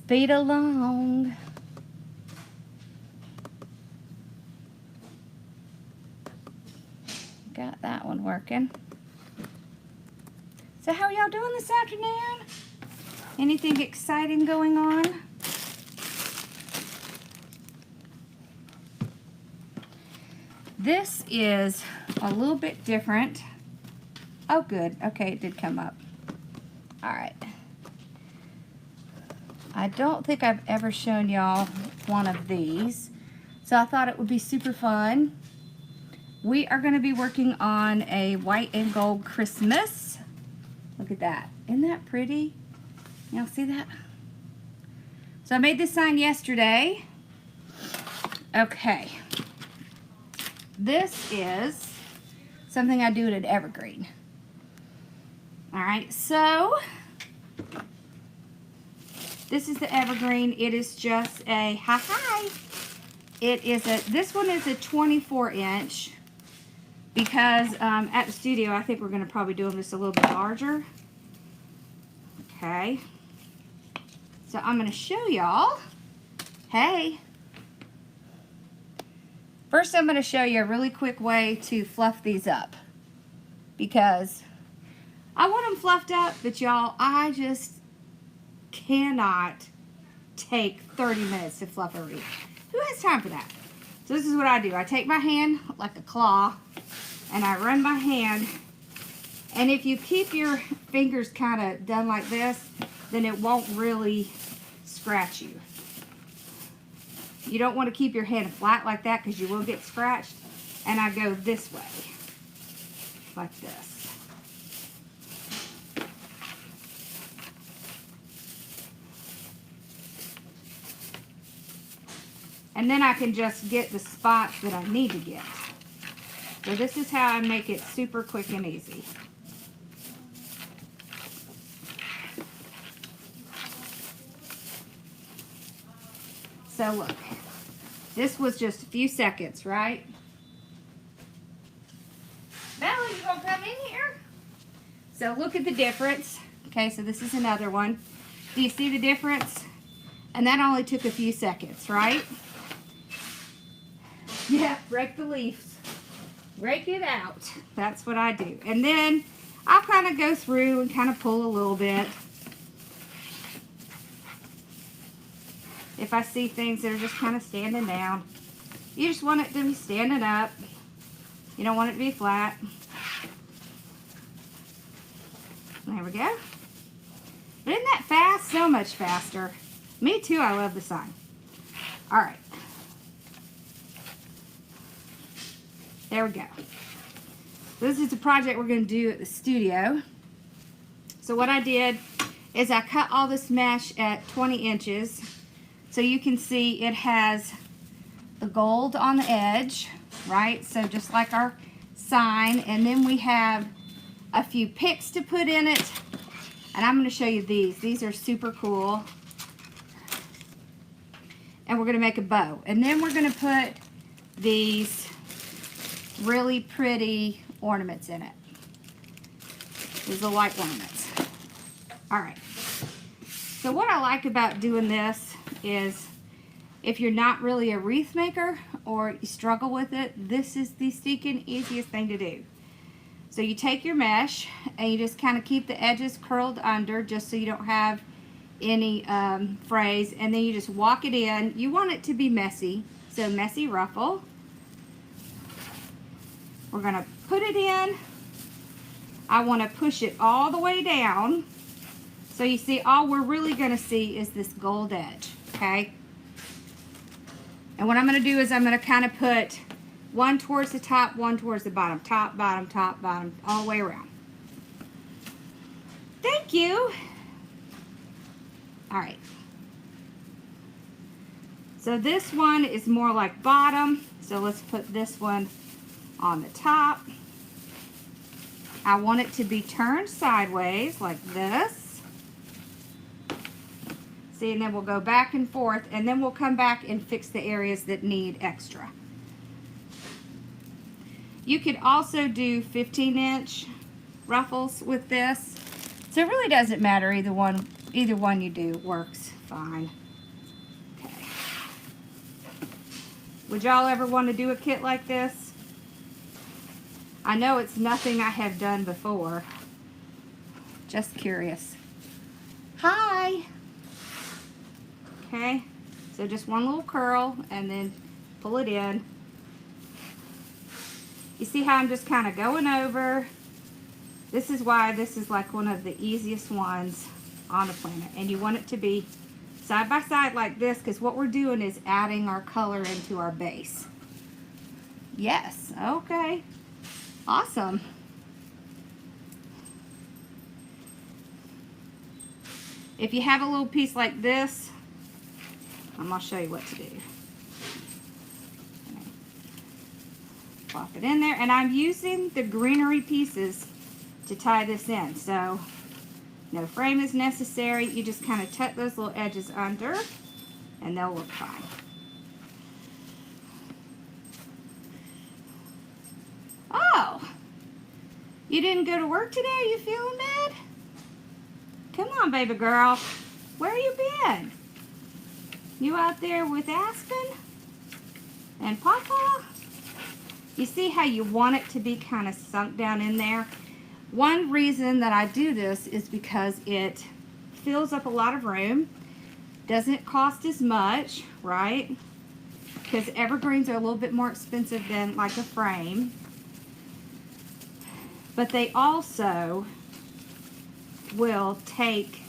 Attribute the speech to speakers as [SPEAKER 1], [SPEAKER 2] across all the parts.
[SPEAKER 1] speed along. Got that one working. So how y'all doing this afternoon? Anything exciting going on? This is a little bit different. Oh, good. Okay, it did come up. All right. I don't think I've ever shown y'all one of these, so I thought it would be super fun. We are going to be working on a white and gold Christmas. Look at that. Isn't that pretty? Y'all see that? So I made this sign yesterday. Okay. This is something I do at Evergreen. Alright, so this is the Evergreen. It is just a hi. It is this one is a 24-inch because at the studio I think we're going to probably do them just a little bit larger. Okay. So I'm going to show y'all. Hey. First I'm going to show you a really quick way to fluff these up. Because I want them fluffed up, but y'all, I just cannot take 30 minutes to fluff a wreath. Who has time for that? So this is what I do. I take my hand like a claw and I run my hand. And if you keep your fingers kind of done like this, then it won't really scratch you. You don't want to keep your hand flat like that because you will get scratched. And I go this way, like this. And then I can just get the spots that I need to get. So this is how I make it super quick and easy. So look, this was just a few seconds, right? Melanie, you gonna come in here? So look at the difference. Okay, so this is another one. Do you see the difference? And that only took a few seconds, right? Yeah, break the leaves. Break it out. That's what I do. And then I'll kind of go through and kind of pull a little bit. If I see things that are just kind of standing down. You just want it to be standing up. You don't want it to be flat. There we go. But isn't that fast? So much faster. Me too, I love the sign. Alright. There we go. This is a project we're going to do at the studio. So what I did is I cut all this mesh at 20 inches. So you can see it has the gold on the edge, right? So just like our sign. And then we have a few picks to put in it. And I'm going to show you these. These are super cool. And we're going to make a bow. And then we're going to put these really pretty ornaments in it. These are white ornaments. Alright. So what I like about doing this is if you're not really a wreath maker or you struggle with it, this is the stinking easiest thing to do. So you take your mesh and you just kind of keep the edges curled under just so you don't have any frays, and then you just walk it in. You want it to be messy, so messy ruffle. We're going to put it in. I want to push it all the way down. So you see, all we're really going to see is this gold edge, okay? And what I'm going to do is I'm going to kind of put one towards the top, one towards the bottom. Top, bottom, all the way around. Thank you. All right. So this one is more like bottom. So let's put this one on the top. I want it to be turned sideways like this. See, and then we'll go back and forth, and then we'll come back and fix the areas that need extra. You could also do 15-inch ruffles with this. So it really doesn't matter either one Either one you do works fine. Okay. Would y'all ever want to do a kit like this? I know it's nothing I have done before. Just curious. Hi. Okay. So just one little curl and then pull it in. You see how I'm just kind of going over. This is why this is like one of the easiest ones on the planet. And you want it to be side by side like this, because what we're doing is adding our color into our base. Yes, okay. Awesome. If you have a little piece like this, I'm going to show you what to do. Plop it in there, and I'm using the Greenery pieces to tie this in, so no frame is necessary. You just kind of tuck those little edges under and they'll look fine. Oh, you didn't go to work today? Are you feeling bad? Come on, baby girl. Where you been? You out there with Aspen and Papa? You see how you want it to be kind of sunk down in there? One reason that I do this is because it fills up a lot of room, doesn't cost as much, right? Because evergreens are a little bit more expensive than like a frame. But they also will take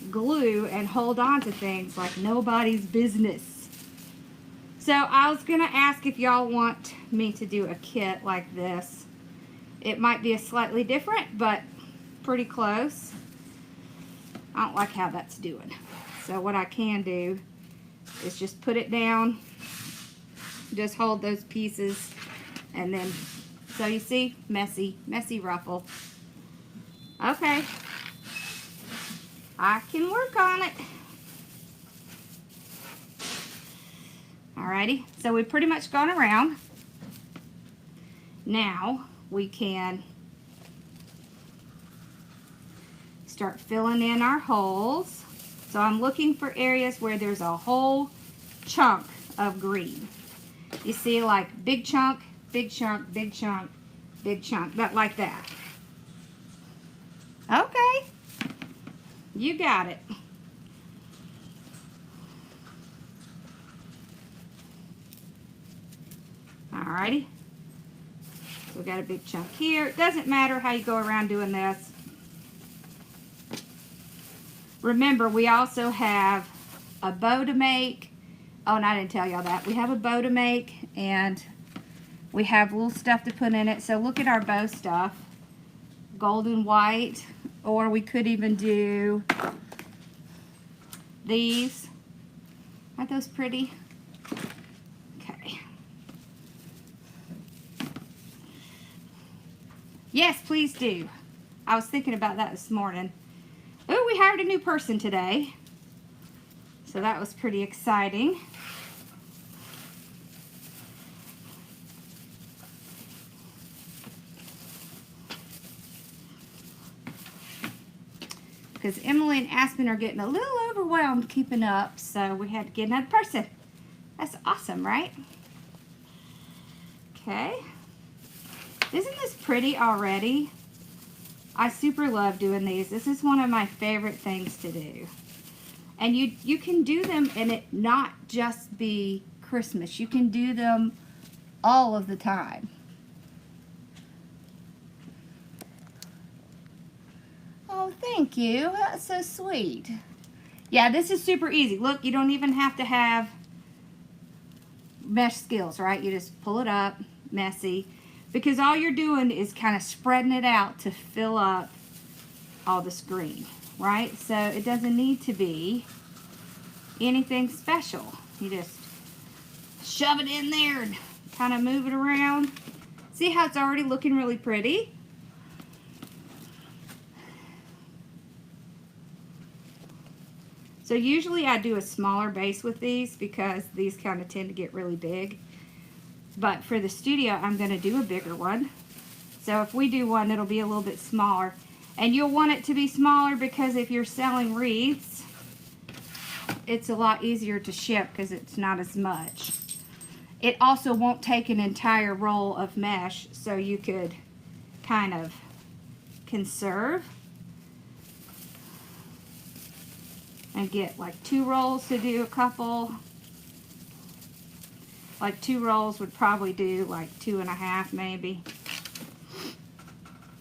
[SPEAKER 1] glue and hold on to things like nobody's business. So I was going to ask if y'all want me to do a kit like this. It might be a slightly different, but pretty close. I don't like how that's doing. So what I can do is just put it down, just hold those pieces, and then, so you see, messy ruffle. Okay, I can work on it. Alrighty, so we've pretty much gone around. Now we can start filling in our holes. So I'm looking for areas where there's a whole chunk of green. You see, like big chunk, big chunk, big chunk, big chunk, but like that. Okay, you got it. Alrighty. So we got a big chunk here. It doesn't matter how you go around doing this. Remember, we also have a bow to make. Oh, and I didn't tell y'all that. We have a bow to make, and we have little stuff to put in it. So look at our bow stuff. Gold and white. Or we could even do these. Aren't those pretty? Okay. Yes, please do. I was thinking about that this morning. Oh, we hired a new person today. So that was pretty exciting. Because Emily and Aspen are getting a little overwhelmed keeping up, so we had to get another person. That's awesome, right? Okay. Isn't this pretty already? I super love doing these. This is one of my favorite things to do. And you can do them and it not just be Christmas. You can do them all of the time. Oh, thank you. That's so sweet. Yeah, this is super easy. Look, you don't even have to have mesh skills, right? You just pull it up, messy. Because all you're doing is kind of spreading it out to fill up all this green, right? So it doesn't need to be anything special. You just shove it in there and kind of move it around. See how it's already looking really pretty? So usually I do a smaller base with these because these kind of tend to get really big. But for the studio, I'm going to do a bigger one. So if we do one, it'll be a little bit smaller. And you'll want it to be smaller because if you're selling wreaths, it's a lot easier to ship because it's not as much. It also won't take an entire roll of mesh, so you could kind of conserve and get like 2 rolls to do a couple. Like 2 rolls would probably do like 2.5 maybe.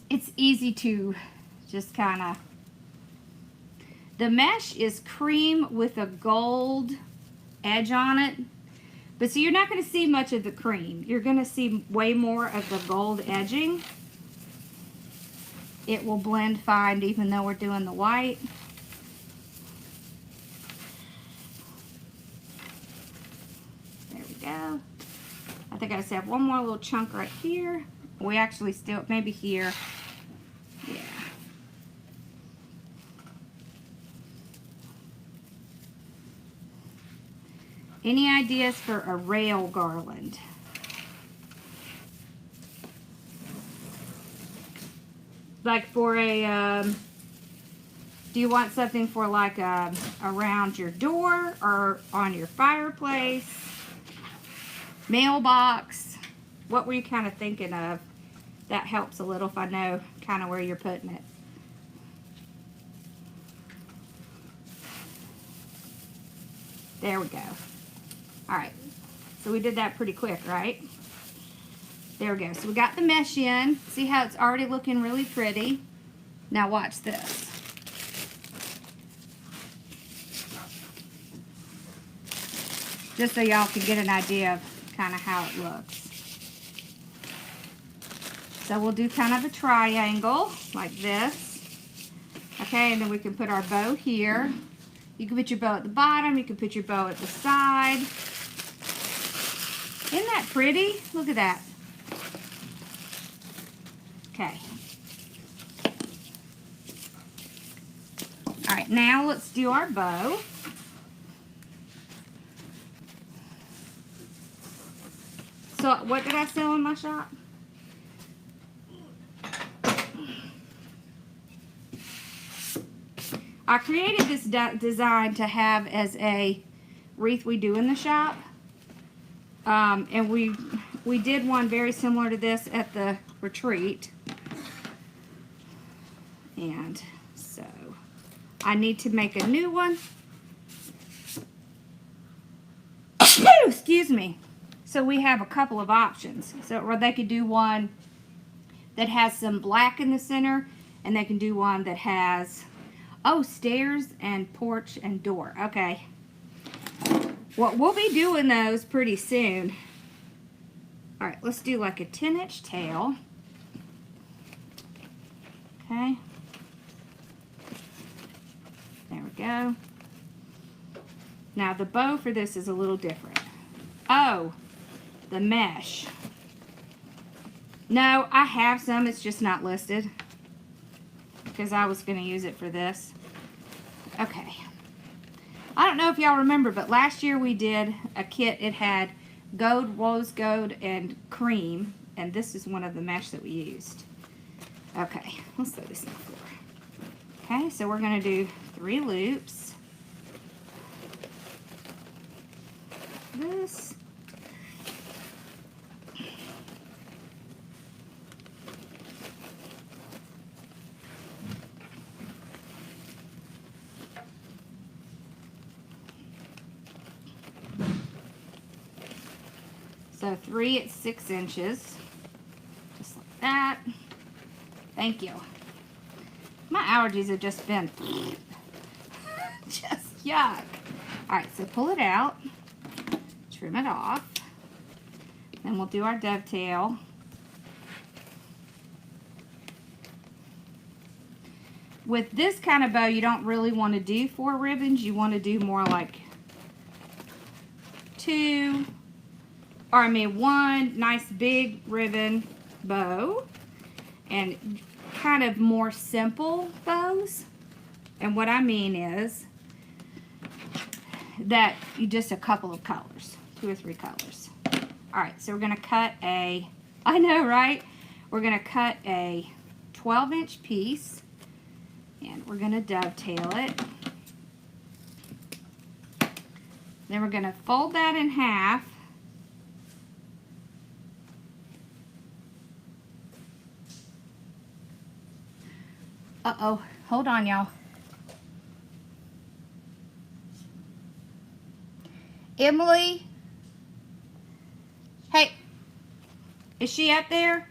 [SPEAKER 1] It's easy to just kind of, the mesh is cream with a gold edge on it. But so you're not going to see much of the cream. You're going to see way more of the gold edging. It will blend fine even though we're doing the white. There we go. I think I just have one more little chunk right here. We actually still, maybe here. Yeah. Any ideas for a rail garland? Like for a, do you want something for like around your door or on your fireplace? Mailbox? What were you kind of thinking of? That helps a little if I know kind of where you're putting it. There we go. Alright, so we did that pretty quick, right? There we go. So we got the mesh in. See how it's already looking really pretty? Now watch this. Just so y'all can get an idea of kind of how it looks. So we'll do kind of a triangle like this. Okay, and then we can put our bow here. You can put your bow at the bottom. You can put your bow at the side. Isn't that pretty? Look at that. Okay. All right, now let's do our bow. So what did I sell in my shop? I created this design to have as a wreath we do in the shop. And we did one very similar to this at the retreat. And so I need to make a new one. Excuse me. So we have a couple of options. So or they could do one that has some black in the center, and they can do one that has, oh, stairs and porch and door. Okay. Well, we'll be doing those pretty soon. All right, let's do like a 10-inch tail. Okay. There we go. Now the bow for this is a little different. Oh, the mesh. No, I have some. It's just not listed because I was going to use it for this. Okay. I don't know if y'all remember, but last year we did a kit. It had gold, rose gold, and cream, and this is one of the mesh that we used. Okay, let's throw this on the floor. Okay, so we're going to do 3 loops. This. So 3 at 6 inches, just like that. Thank you. My allergies have just been just yuck. All right, so pull it out, trim it off, then we'll do our dovetail. With this kind of bow, you don't really want to do 4 ribbons. You want to do more like 2. Or I mean 1 nice big ribbon bow and kind of more simple bows. And what I mean is that you just a couple of colors, 2 or 3 colors. All right, so we're gonna cut a, I know, right? We're gonna cut a 12-inch piece And we're going to dovetail it. Then we're going to fold that in half. Uh-oh, hold on, y'all. Emily? Hey, is she up there?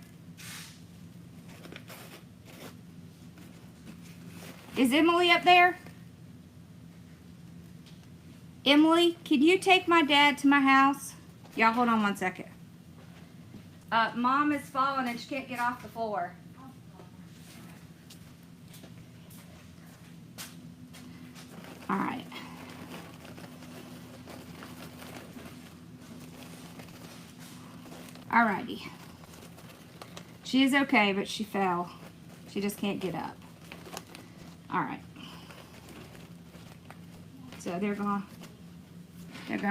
[SPEAKER 1] Is Emily up there? Emily, can you take my dad to my house? Y'all hold on one second. Mom is falling and she can't get off the floor. All right. Alrighty. She is okay, but she fell. She just can't get up. Alright. So they're gonna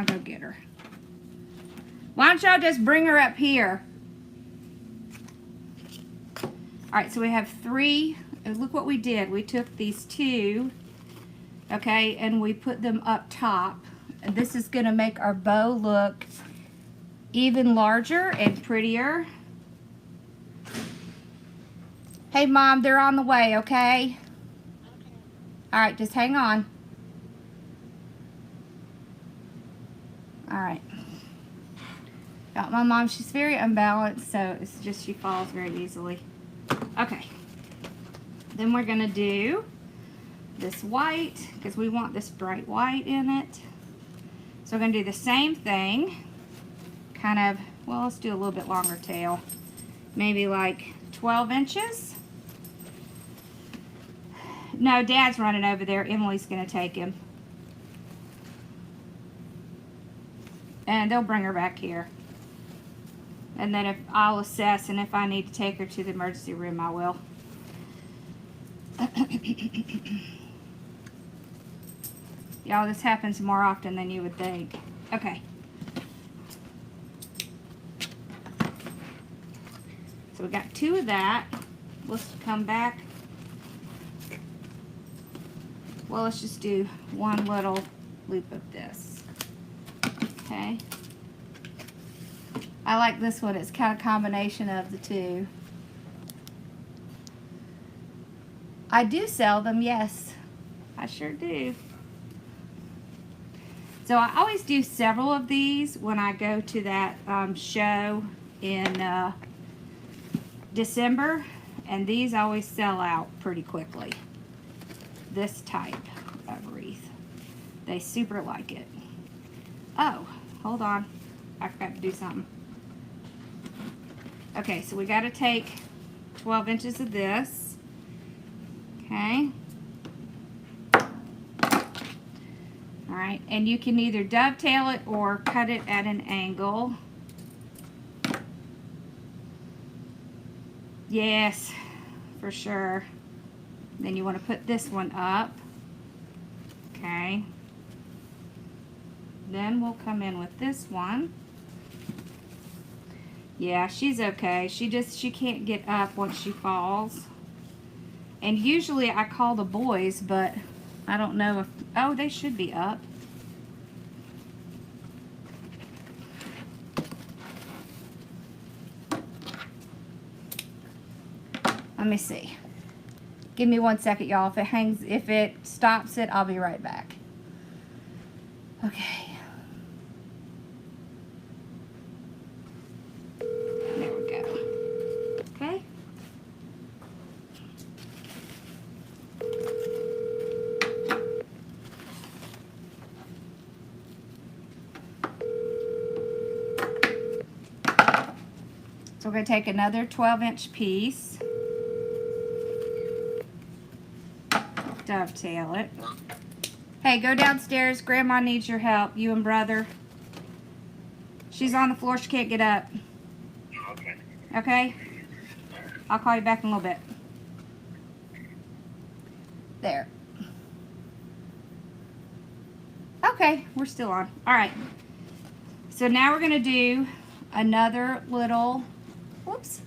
[SPEAKER 1] go get her. Why don't y'all just bring her up here? Alright, so we have 3. And look what we did. We took these 2, okay, and we put them up top. And this is gonna make our bow look even larger and prettier. Hey, Mom, they're on the way, okay? Alright, just hang on. Alright. Got my mom. She's very unbalanced, so it's just she falls very easily. Okay. Then we're going to do this white, because we want this bright white in it. So we're going to do the same thing. Kind of, well, let's do a little bit longer tail. Maybe like 12 inches. No, Dad's running over there. Emily's going to take him. And they'll bring her back here. And then if I'll assess, and if I need to take her to the emergency room, I will. Y'all, this happens more often than you would think. Okay. So we got 2 of that. Let's come back. Well, let's just do one little loop of this. Okay. I like this one. It's kind of a combination of the 2. I do sell them, yes. I sure do. So I always do several of these when I go to that show in December. And these always sell out pretty quickly. This type of wreath. They super like it. Oh, hold on. I forgot to do something. Okay, so we got to take 12 inches of this. Okay. Alright, and you can either dovetail it or cut it at an angle. Yes, for sure. Then you want to put this one up. Okay. Then we'll come in with this one. Yeah, she's okay. She can't get up once she falls. And usually I call the boys, but I don't know if, oh, they should be up. Let me see. Give me 1 second, y'all. If it stops it, I'll be right back. Okay. There we go. Okay. So we're going to take another 12-inch piece. Dovetail it. Hey, go downstairs. Grandma needs your help. You and brother. She's on the floor. She can't get up.
[SPEAKER 2] Okay.
[SPEAKER 1] Okay? I'll call you back in a little bit. There. Okay, we're still on. Alright. So now we're going to do another little, whoops,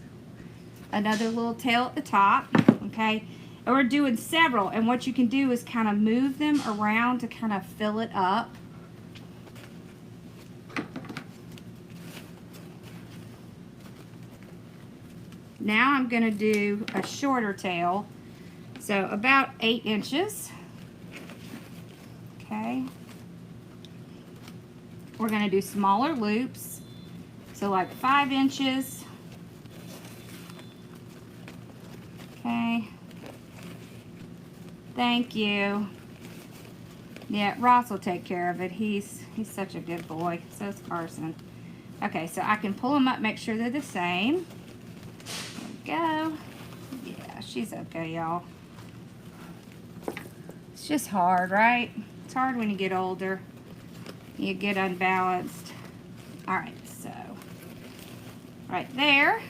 [SPEAKER 1] another little tail at the top. Okay? And we're doing several, and what you can do is kind of move them around to kind of fill it up. Now I'm going to do a shorter tail, so about 8 inches. Okay. We're going to do smaller loops, so like 5 inches. Okay. Thank you. Yeah, Ross will take care of it. He's such a good boy. So's Carson. Okay, so I can pull them up, make sure they're the same. There we go. Yeah, she's okay, y'all. It's just hard, right? It's hard when you get older. You get unbalanced. All right, so right there.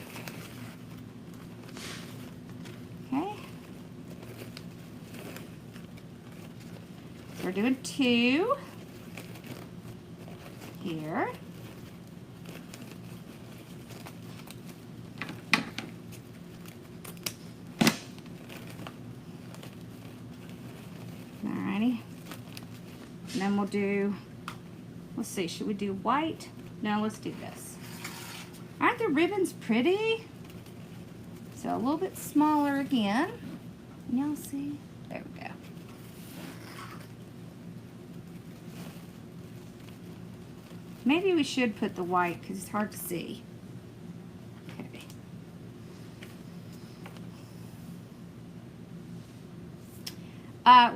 [SPEAKER 1] Okay. We're doing 2 here. Alrighty. And then we'll do, let's see, should we do white? No, let's do this. Aren't the ribbons pretty? So a little bit smaller again. Y'all see? There we go. Maybe we should put the white because it's hard to see. Okay.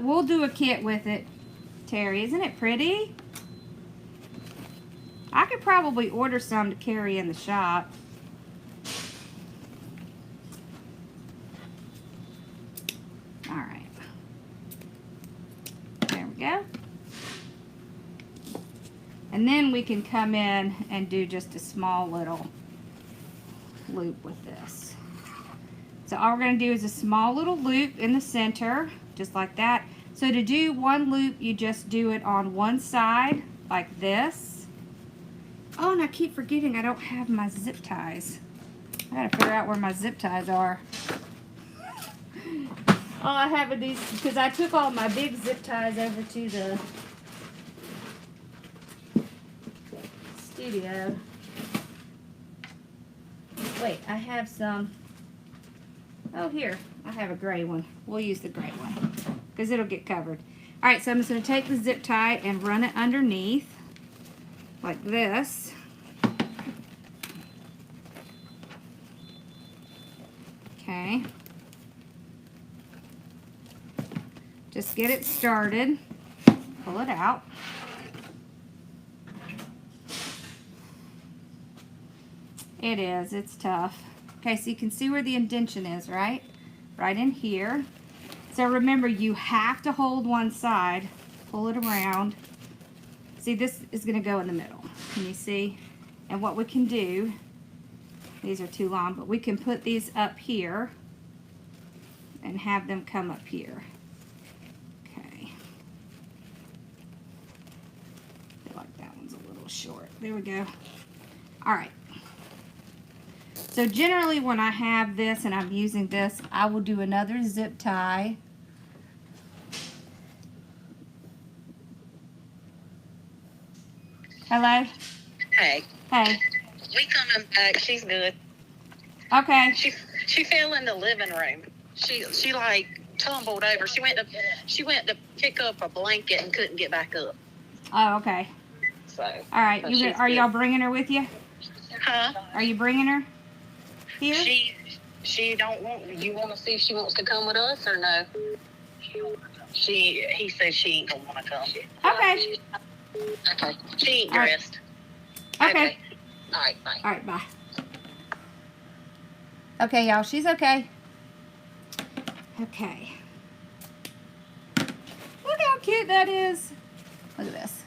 [SPEAKER 1] We'll do a kit with it, Terry. Isn't it pretty? I could probably order some to carry in the shop. All right. There we go. And then we can come in and do just a small little loop with this. So all we're going to do is a small little loop in the center, just like that. So to do one loop, you just do it on one side, like this. Oh, and I keep forgetting I don't have my zip ties. I gotta figure out where my zip ties are. All I have are these, because I took all my big zip ties over to the studio. Wait, I have some. Oh, here. I have a gray one. We'll use the gray one because it'll get covered. All right, so I'm just going to take the zip tie and run it underneath like this. Okay. Just get it started. Pull it out. It is. It's tough. Okay, so you can see where the indentation is, right? Right in here. So remember, you have to hold one side. Pull it around. See, this is going to go in the middle. Can you see? And what we can do, these are too long, but we can put these up here and have them come up here. Okay. I feel like that one's a little short. There we go. All right. So generally when I have this and I'm using this, I will do another zip tie. Hello?
[SPEAKER 2] Hey.
[SPEAKER 1] Hey.
[SPEAKER 2] We coming back. She's good.
[SPEAKER 1] Okay.
[SPEAKER 2] She fell in the living room. She like tumbled over. She went to pick up a blanket and couldn't get back up.
[SPEAKER 1] Oh, okay.
[SPEAKER 2] So.
[SPEAKER 1] All right.
[SPEAKER 2] So
[SPEAKER 1] Are y'all bringing her with you?
[SPEAKER 2] Huh?
[SPEAKER 1] Are you bringing her here?
[SPEAKER 2] She don't want. You want to see if she wants to come with us or no? He said she ain't gonna want to come.
[SPEAKER 1] Okay.
[SPEAKER 2] Okay. She ain't
[SPEAKER 1] All right.
[SPEAKER 2] dressed.
[SPEAKER 1] Okay.
[SPEAKER 2] All right. Bye.
[SPEAKER 1] All right. Bye. Okay, y'all. She's okay. Okay. Look how cute that is. Look at this.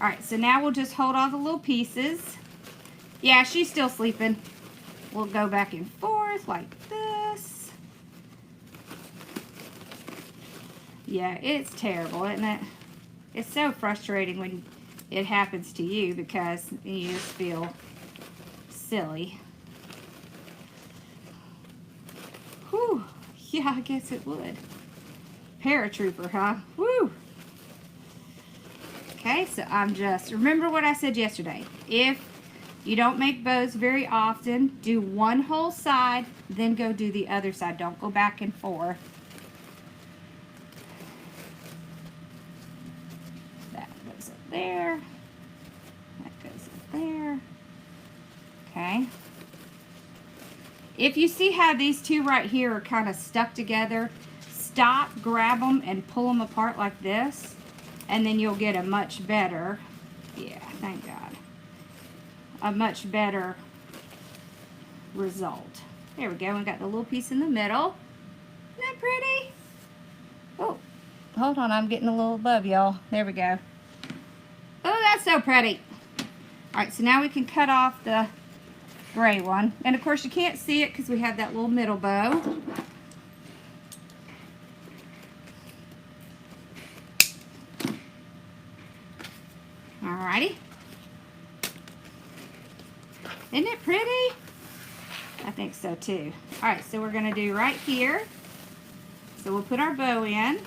[SPEAKER 1] All right, so now we'll just hold all the little pieces. Yeah, she's still sleeping. We'll go back and forth like this. Yeah, it's terrible, isn't it? It's so frustrating when it happens to you because you just feel silly. Yeah, I guess it would. Paratrooper, huh? Woo! Okay, so I'm just, remember what I said yesterday. If you don't make bows very often, do one whole side, then go do the other side. Don't go back and forth. That goes up there. That goes up there. Okay. If you see how these two right here are kind of stuck together, stop, grab them, and pull them apart like this, and then you'll get a much better, yeah, thank God, a much better result. There we go. We got the little piece in the middle. Isn't that pretty? Oh, hold on. I'm getting a little above y'all. There we go. Oh, that's so pretty. All right, so now we can cut off the gray one. And, of course, you can't see it because we have that little middle bow. Alrighty. Isn't it pretty? I think so too. Alright, so we're going to do right here. So we'll put our bow in.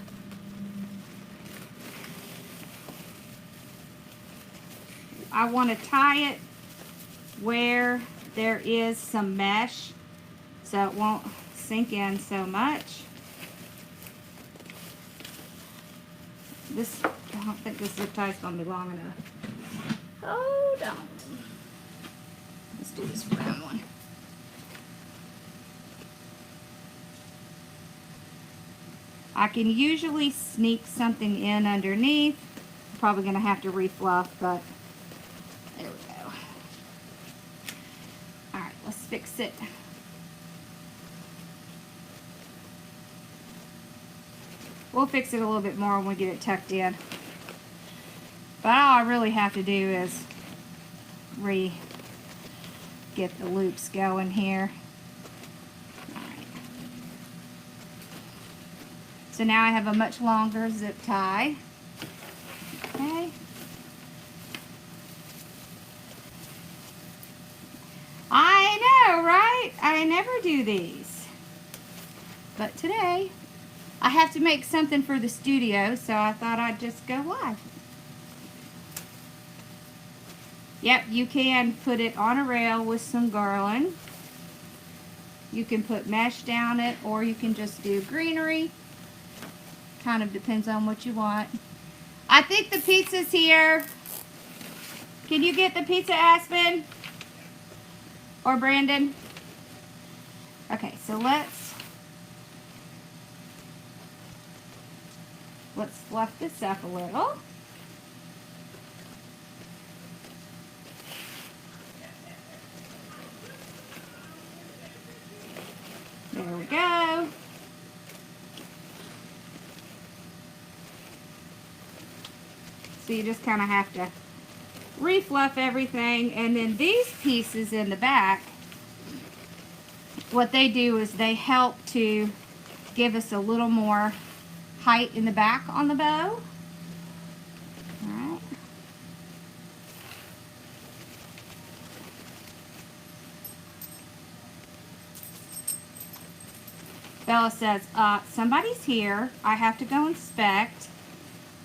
[SPEAKER 1] I want to tie it where there is some mesh so it won't sink in so much. This, I don't think this zip tie is going to be long enough. Hold on. Let's do this brown one. I can usually sneak something in underneath. I'm probably going to have to refluff, but there we go. Alright, let's fix it. We'll fix it a little bit more when we get it tucked in. But all I really have to do is get the loops going here. Alright. So now I have a much longer zip tie. Okay. I know, right? I never do these. But today, I have to make something for the studio, so I thought I'd just go live. Yep, you can put it on a rail with some garland. You can put mesh down it, or you can just do greenery. Kind of depends on what you want. I think the pizza's here. Can you get the pizza, Aspen? Or Brandon? Okay, so let's fluff this up a little. There we go. So you just kind of have to refluff everything, and then these pieces in the back, what they do is they help to give us a little more height in the back on the bow. Alright. Bella says, somebody's here. I have to go inspect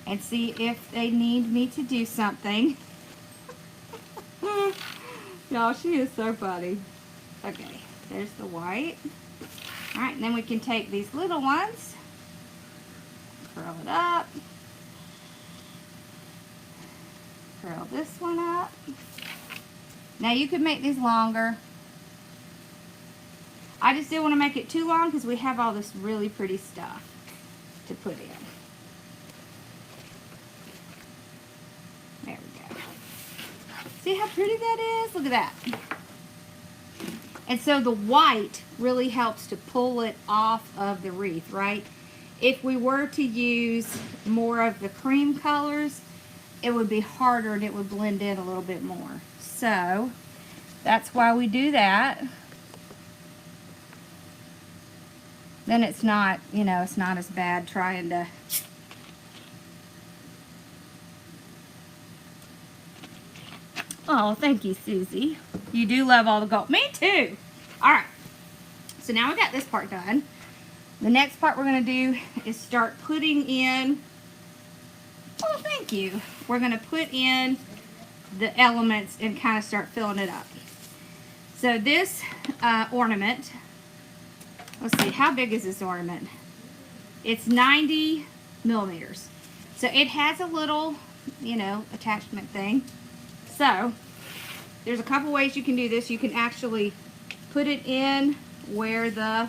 [SPEAKER 1] and see if they need me to do something. Y'all, she is so funny. Okay, there's the white. Alright, and then we can take these little ones, curl it up, curl this one up. Now you could make these longer. I just didn't want to make it too long because we have all this really pretty stuff to put in. There we go. See how pretty that is? Look at that. And so the white really helps to pull it off of the wreath, right? If we were to use more of the cream colors, it would be harder and it would blend in a little bit more. So that's why we do that. Then it's not, you know, it's not as bad trying to oh, thank you, Susie. You do love all the gold. Me too. All right. So now we got this part done. The next part we're going to do is start putting in, oh, thank you. We're going to put in the elements and kind of start filling it up. So this ornament, let's see, how big is this ornament? It's 90 millimeters. So it has a little, you know, attachment thing. So there's a couple ways you can do this. You can actually put it in where the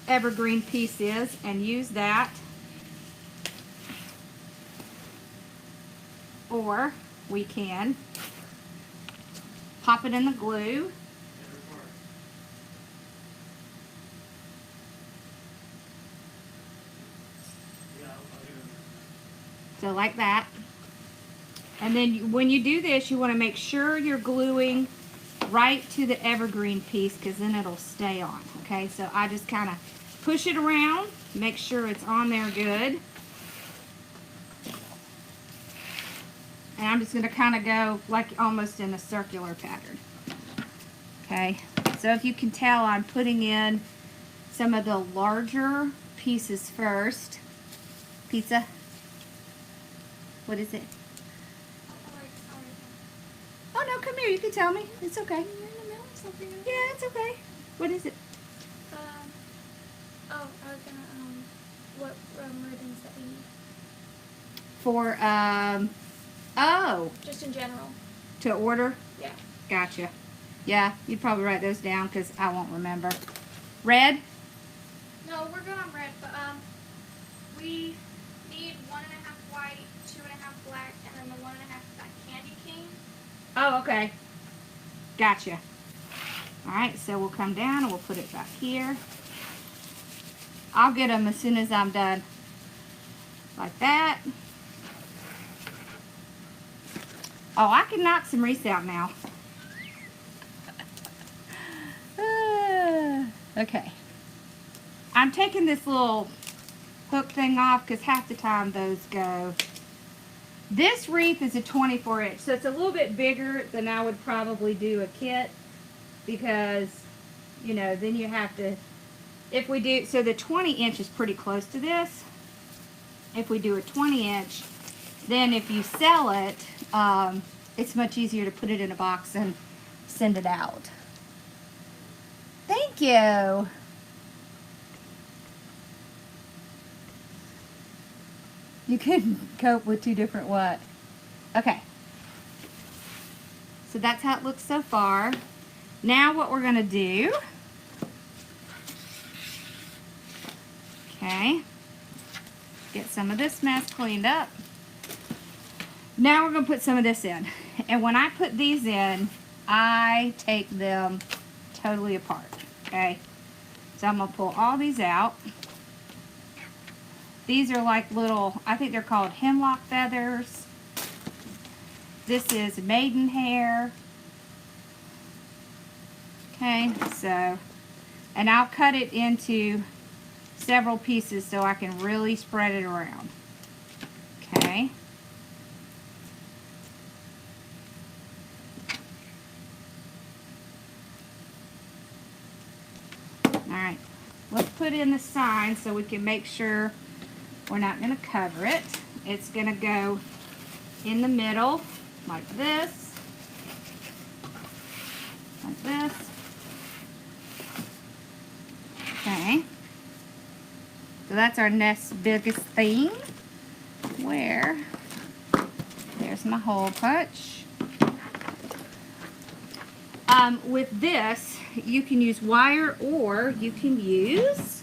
[SPEAKER 1] evergreen piece is and use that. Or we can pop it in the glue. So like that. And then when you do this, you want to make sure you're gluing right to the evergreen piece, because then it'll stay on. Okay, so I just kind of push it around, make sure it's on there good. And I'm just going to kind of go like almost in a circular pattern. Okay, so if you can tell, I'm putting in some of the larger pieces first. Pizza? What is it? Oh no, come here, you can tell me. It's okay. Yeah, it's okay. What is it?
[SPEAKER 3] I was gonna, what ribbons that we need?
[SPEAKER 1] For, oh.
[SPEAKER 3] Just in general.
[SPEAKER 1] To order?
[SPEAKER 3] Yeah.
[SPEAKER 1] Gotcha. Yeah, you'd probably write those down because I won't remember. Red?
[SPEAKER 3] No, we're good on red, but, we need 1.5 white, 2.5 black, and then the 1.5 that candy cane.
[SPEAKER 1] Oh, okay. Gotcha. Alright, so we'll come down and we'll put it back here. I'll get them as soon as I'm done. Like that. Oh, I can knock some wreaths out now. Okay. I'm taking this little hook thing off because half the time those go. This wreath is a 24 inch, so it's a little bit bigger than I would probably do a kit, because, you know, then you have to, if we do, so the 20 inch is pretty close to this. If we do a 20 inch, then if you sell it, it's much easier to put it in a box and send it out. Thank you. You couldn't cope with two different what? Okay. So that's how it looks so far. Now what we're going to do, okay, get some of this mess cleaned up. Now we're going to put some of this in. And when I put these in, I take them totally apart, okay? So I'm going to pull all these out. These are like little, I think they're called hemlock feathers. This is maiden hair. Okay, so, and I'll cut it into several pieces so I can really spread it around. Okay. Alright, let's put in the sign so we can make sure we're not going to cover it. It's going to go in the middle like this. Like this. Okay. So that's our next biggest thing. Where? There's my hole punch. With this, you can use wire or you can use...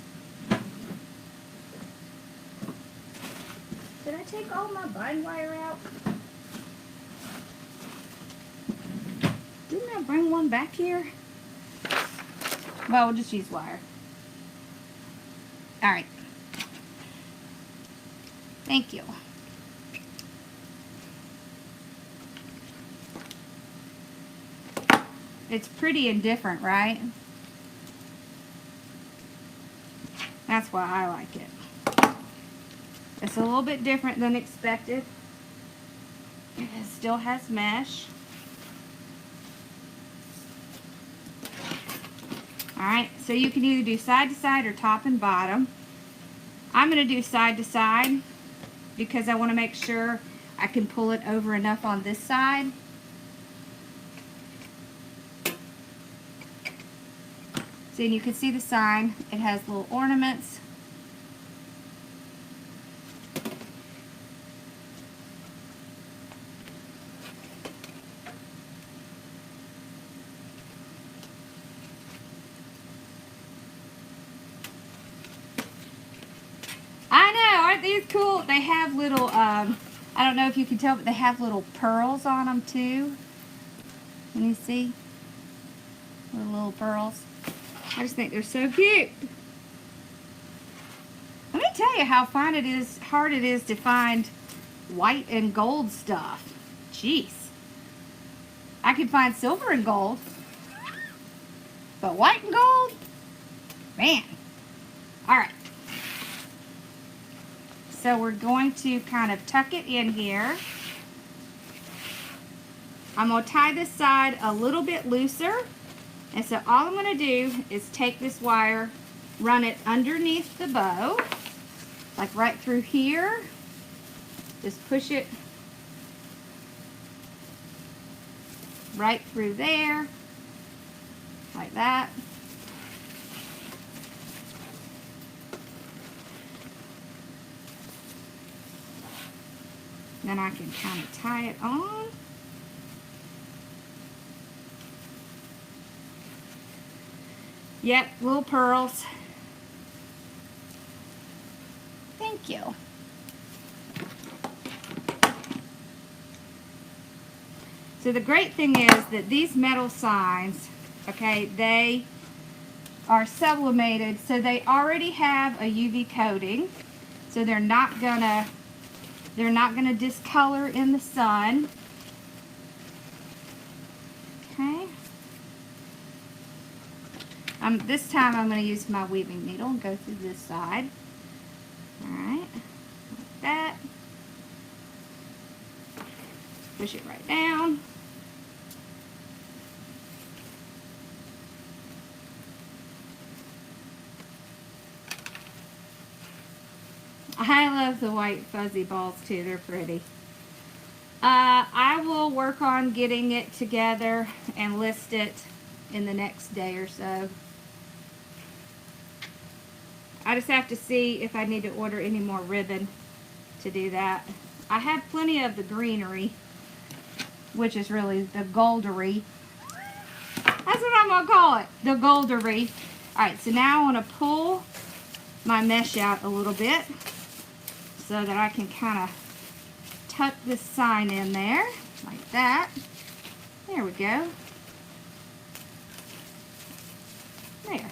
[SPEAKER 1] Did I take all my bind wire out? Didn't I bring one back here? Well, we'll just use wire. Alright. Thank you. It's pretty and different, right? That's why I like it. It's a little bit different than expected. It still has mesh. Alright, so you can either do side to side or top and bottom. I'm going to do side to side because I want to make sure I can pull it over enough on this side. So you can see the sign. It has little ornaments. I know, aren't these cool? They have little, I don't know if you can tell, but they have little pearls on them too. Can you see? Little pearls. I just think they're so cute. Let me tell you how hard it is to find white and gold stuff. Jeez. I could find silver and gold, but white and gold? Man. Alright. So we're going to kind of tuck it in here. I'm going to tie this side a little bit looser. And so all I'm going to do is take this wire, run it underneath the bow, like right through here. Just push it right through there, like that. Then I can kind of tie it on. Yep, little pearls. Thank you. So the great thing is that these metal signs, okay, they are sublimated, so they already have a UV coating, so they're not gonna discolor in the sun. Okay. This time I'm going to use my weaving needle and go through this side. Alright, like that. Push it right down. I love the white fuzzy balls too, they're pretty. I will work on getting it together and list it in the next day or so. I just have to see if I need to order any more ribbon to do that. I have plenty of the Greenery, which is really the Goldery. That's what I'm going to call it, the Goldery. Alright, so now I want to pull my mesh out a little bit so that I can kind of tuck this sign in there, like that. There we go. There.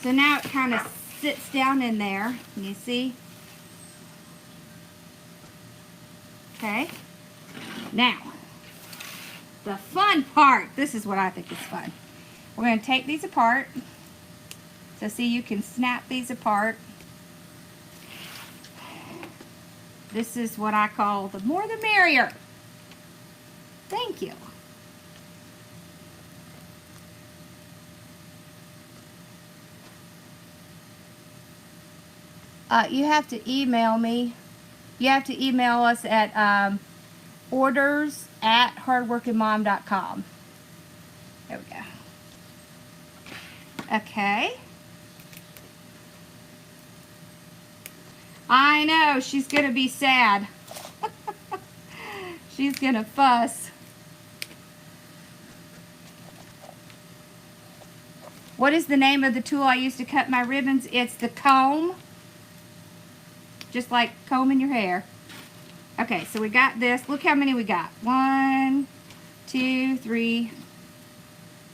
[SPEAKER 1] So now it kind of sits down in there. Can you see? Okay. Now, the fun part. This is what I think is fun. We're going to take these apart. So see, you can snap these apart. This is what I call the more the merrier. Thank you. You have to email me. You have to email us at orders@hardworkingmom.com. There we go. Okay. I know, she's going to be sad. She's going to fuss. What is the name of the tool I use to cut my ribbons? It's the comb. Just like combing your hair. Okay, so we got this. Look how many we got. 1, 2, 3.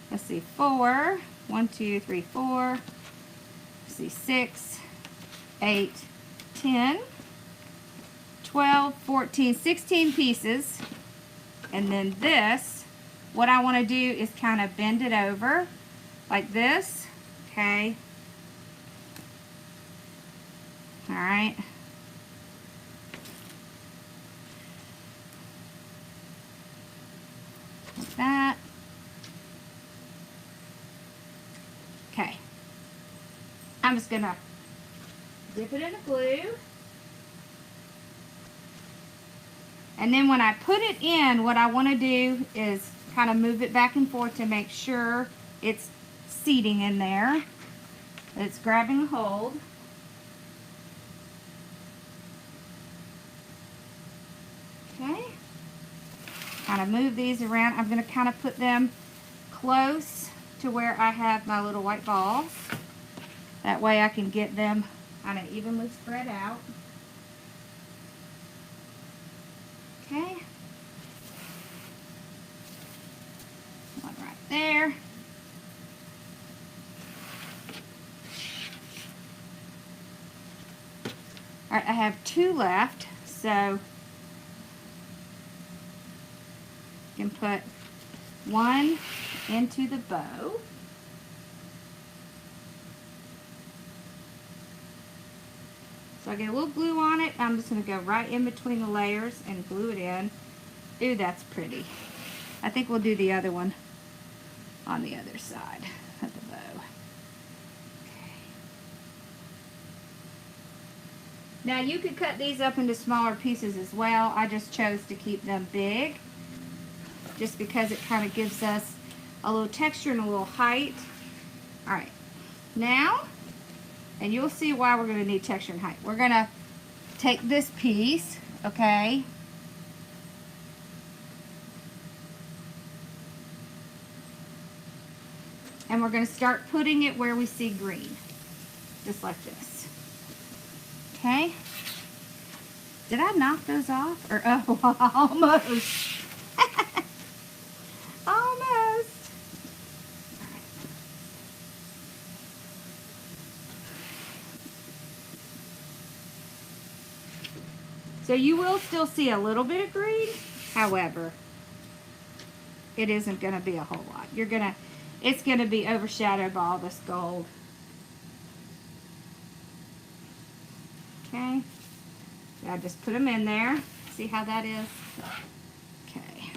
[SPEAKER 1] Let's see, 4. 1, 2, 3, 4. Let's see, 6, 8, 10, 12, 14, 16 pieces. And then this, what I want to do is kind of bend it over like this. Okay. All right. Like that. I'm just gonna dip it in the glue. And then when I put it in, what I want to do is kind of move it back and forth to make sure it's seating in there. It's grabbing a hold. Okay. Kind of move these around. I'm going to kind of put them close to where I have my little white balls. That way I can get them kind of evenly spread out. Okay. One right there. Alright, I have 2 left, so you can put 1 into the bow. So I get a little glue on it. I'm just going to go right in between the layers and glue it in. Ooh, that's pretty. I think we'll do the other one on the other side of the bow. Okay. Now you could cut these up into smaller pieces as well. I just chose to keep them big just because it kind of gives us a little texture and a little height. Alright, now, and you'll see why we're going to need texture and height. We're going to take this piece, okay, and we're going to start putting it where we see green, just like this. Okay. Did I knock those off? Or, oh, almost. Almost. So you will still see a little bit of green. However, it isn't going to be a whole lot. It's going to be overshadowed by all this gold. Okay. I just put them in there. See how that is? Okay.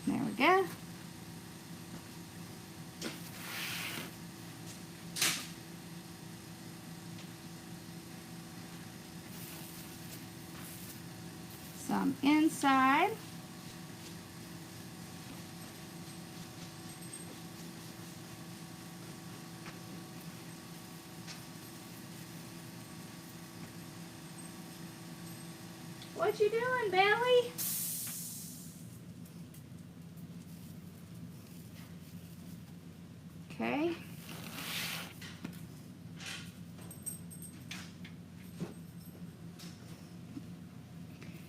[SPEAKER 1] There we go. Some inside. What you doing, Belly? Okay.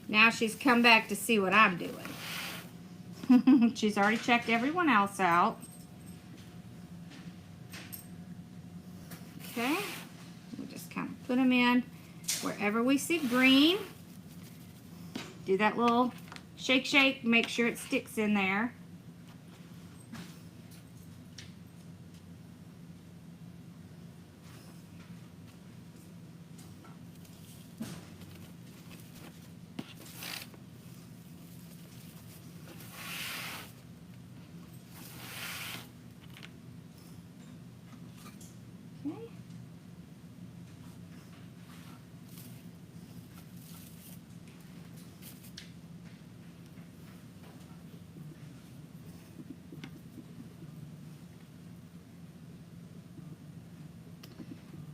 [SPEAKER 1] Now she's come back to see what I'm doing. She's already checked everyone else out. Okay. We'll just kind of put them in wherever we see green. Do that little shake, shake, make sure it sticks in there.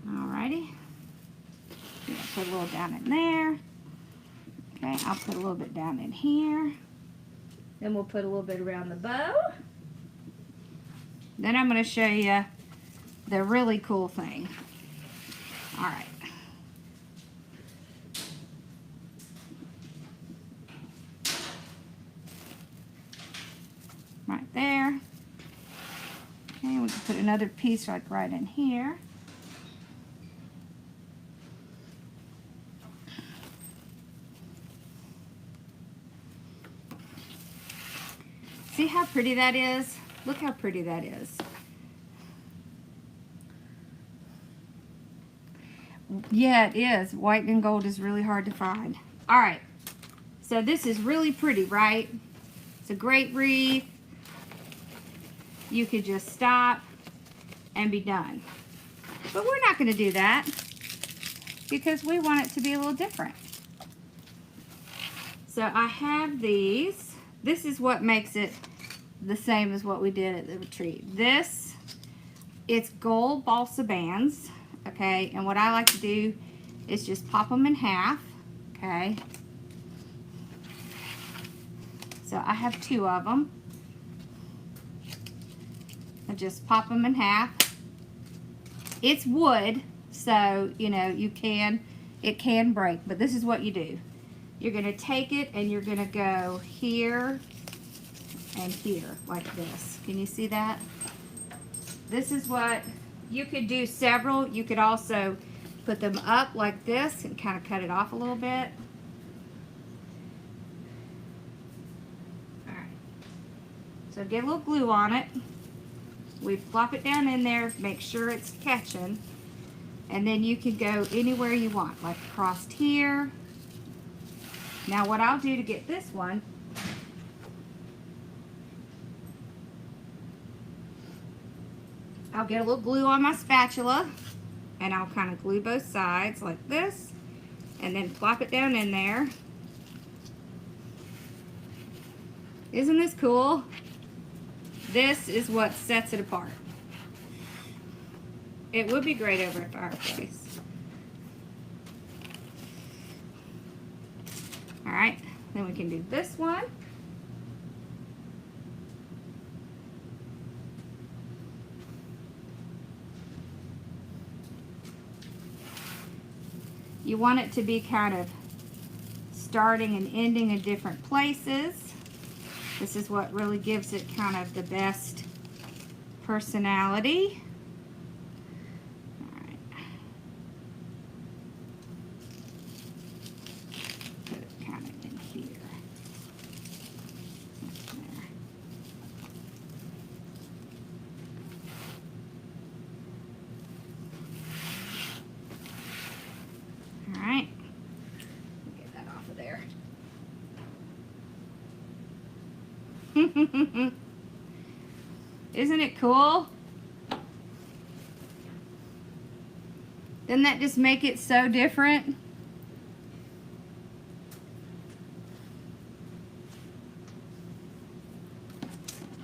[SPEAKER 1] Alrighty. Put a little down in there. Okay, I'll put a little bit down in here. Then we'll put a little bit around the bow. Then I'm going to show you the really cool thing. Alright. Right there. Okay, we can put another piece like right in here. See how pretty that is? Look how pretty that is. Yeah, it is. White and gold is really hard to find. All right. So this is really pretty, right? It's a great wreath. You could just stop and be done. But we're not going to do that because we want it to be a little different. So I have these. This is what makes it the same as what we did at the retreat. This, it's gold balsa bands, okay? And what I like to do is just pop them in half, okay? So I have 2 of them. I just pop them in half. It's wood, so, you know, it can break, but this is what you do. You're going to take it and you're going to go here and here, like this. Can you see that? This is what, you could do several. You could also put them up like this and kind of cut it off a little bit. Alright. So get a little glue on it. We plop it down in there, make sure it's catching. And then you can go anywhere you want, like across here. Now what I'll do to get this one, I'll get a little glue on my spatula and I'll kind of glue both sides like this and then plop it down in there. Isn't this cool? This is what sets it apart. It would be great over a fireplace. Alright, then we can do this one. You want it to be kind of starting and ending in different places. This is what really gives it kind of the best personality. Alright. Put it kind of in here. There. Alright. Get that off of there. Isn't it cool? Doesn't that just make it so different?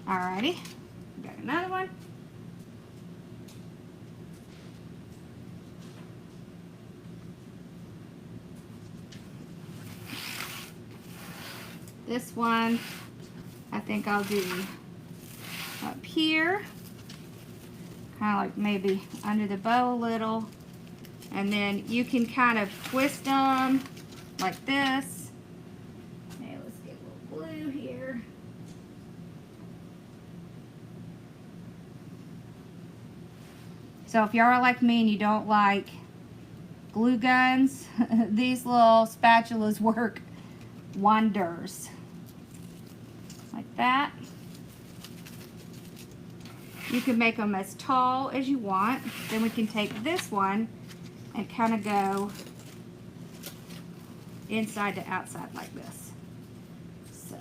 [SPEAKER 1] Alrighty, got another one. This one, I think I'll do up here, kind of like maybe under the bow a little, and then you can kind of twist them like this. Okay, let's get a little glue here. So if you are like me and you don't like glue guns, these little spatulas work wonders. Like that. You can make them as tall as you want. Then we can take this one and kind of go inside to outside like this. So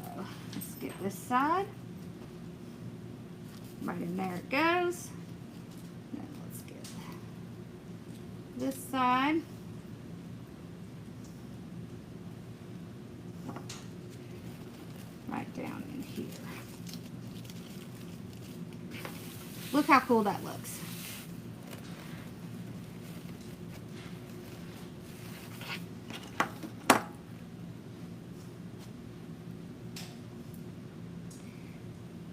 [SPEAKER 1] let's get this side. Right in there it goes. Then let's get this side. Right down in here. Look how cool that looks.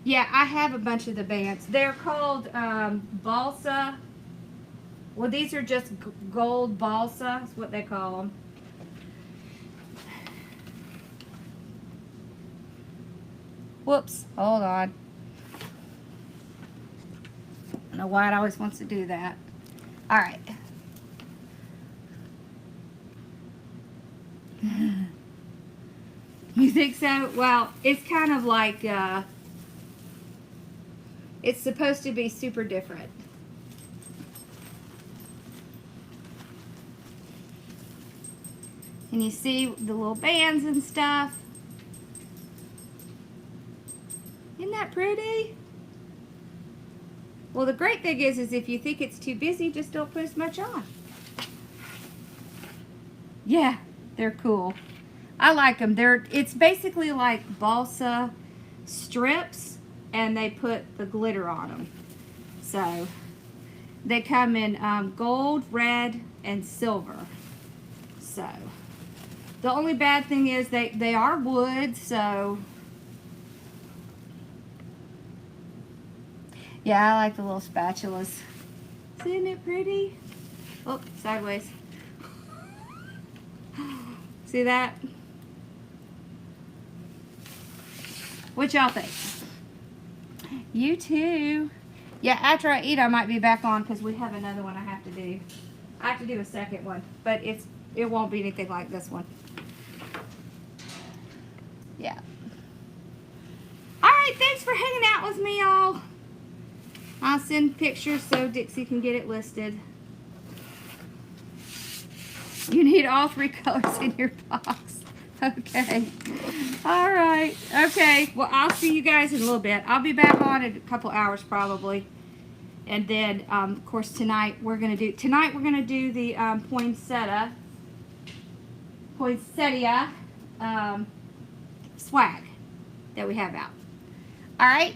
[SPEAKER 1] Yeah, I have a bunch of the bands. They're called Balsa. Well, these are just gold balsa. That's what they call them. Whoops, hold on. I don't know why it always wants to do that. All right. You think so? Well, it's kind of like, it's supposed to be super different. And you see the little bands and stuff. Isn't that pretty? Well, the great thing is if you think it's too busy, just don't put as much on. Yeah, they're cool. I like them. It's basically like balsa strips, and they put the glitter on them. So they come in gold, red, and silver. So the only bad thing is they are wood, so yeah, I like the little spatulas. Isn't it pretty? Oh, sideways. See that? What y'all think? You too. Yeah, after I eat, I might be back on because we have another one I have to do. I have to do a second one, but it won't be anything like this one. Yeah. All right, thanks for hanging out with me, y'all. I'll send pictures so Dixie can get it listed. You need all 3 colors in your box. Okay. All right. Okay. Well, I'll see you guys in a little bit. I'll be back on in a couple hours probably. And then, of course, tonight we're gonna do the poinsettia swag that we have out. All right.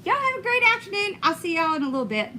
[SPEAKER 1] Y'all have a great afternoon. I'll see y'all in a little bit.